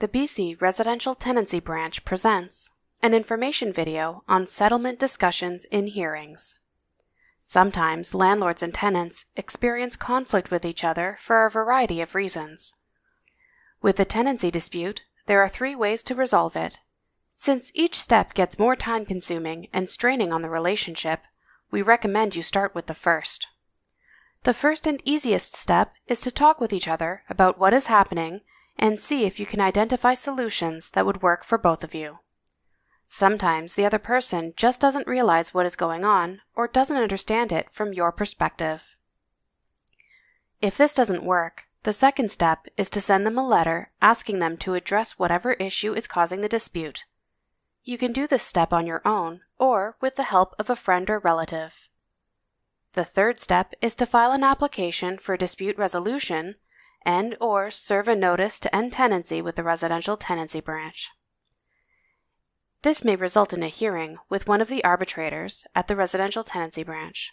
The BC Residential Tenancy Branch presents an information video on settlement discussions in hearings. Sometimes landlords and tenants experience conflict with each other for a variety of reasons. With a tenancy dispute, there are 3 ways to resolve it. Since each step gets more time-consuming and straining on the relationship, we recommend you start with the first. The first and easiest step is to talk with each other about what is happening and see if you can identify solutions that would work for both of you. Sometimes the other person just doesn't realize what is going on or doesn't understand it from your perspective. If this doesn't work, the second step is to send them a letter asking them to address whatever issue is causing the dispute. You can do this step on your own or with the help of a friend or relative. The third step is to file an application for dispute resolution and/or serve a notice to end tenancy with the Residential Tenancy Branch. This may result in a hearing with one of the arbitrators at the Residential Tenancy Branch.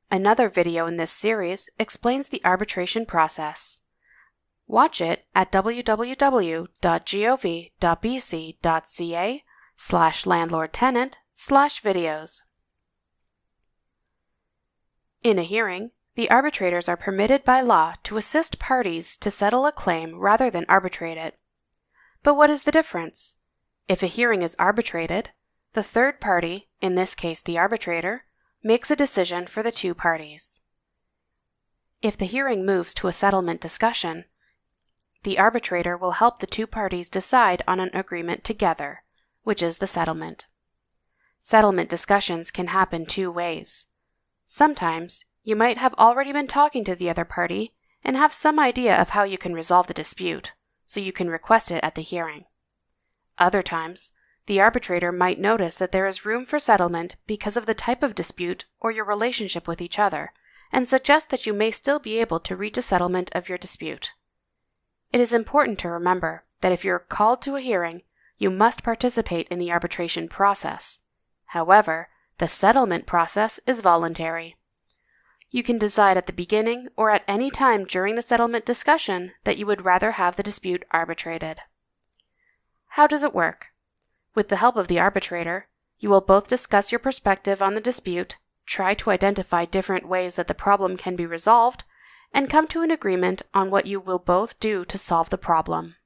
Another video in this series explains the arbitration process. Watch it at www.gov.bc.ca/landlordtenant/videos. In a hearing, the arbitrators are permitted by law to assist parties to settle a claim rather than arbitrate it. But what is the difference? If a hearing is arbitrated, the third party, in this case the arbitrator, makes a decision for the 2 parties. If the hearing moves to a settlement discussion, the arbitrator will help the 2 parties decide on an agreement together, which is the settlement. Settlement discussions can happen 2 ways. Sometimes, you might have already been talking to the other party and have some idea of how you can resolve the dispute, so you can request it at the hearing. Other times, the arbitrator might notice that there is room for settlement because of the type of dispute or your relationship with each other, and suggest that you may still be able to reach a settlement of your dispute. It is important to remember that if you're called to a hearing, you must participate in the arbitration process. However, the settlement process is voluntary. You can decide at the beginning or at any time during the settlement discussion that you would rather have the dispute arbitrated. How does it work? With the help of the arbitrator, you will both discuss your perspective on the dispute, try to identify different ways that the problem can be resolved, and come to an agreement on what you will both do to solve the problem.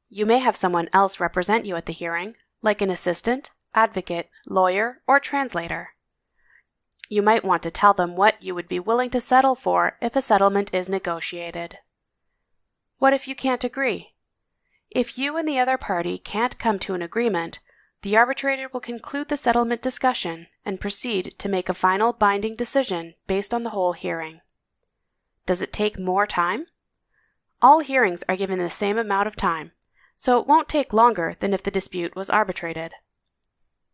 You may have someone else represent you at the hearing, like an assistant, advocate, lawyer, or translator. You might want to tell them what you would be willing to settle for if a settlement is negotiated. What if you can't agree? If you and the other party can't come to an agreement, the arbitrator will conclude the settlement discussion and proceed to make a final binding decision based on the whole hearing. Does it take more time? All hearings are given the same amount of time, so it won't take longer than if the dispute was arbitrated.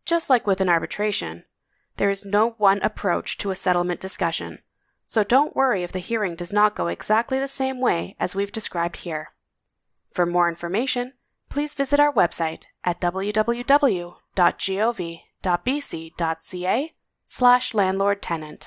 Just like with an arbitration, there is no one approach to a settlement discussion, so don't worry if the hearing does not go exactly the same way as we've described here. For more information, please visit our website at www.gov.bc.ca/landlordtenant.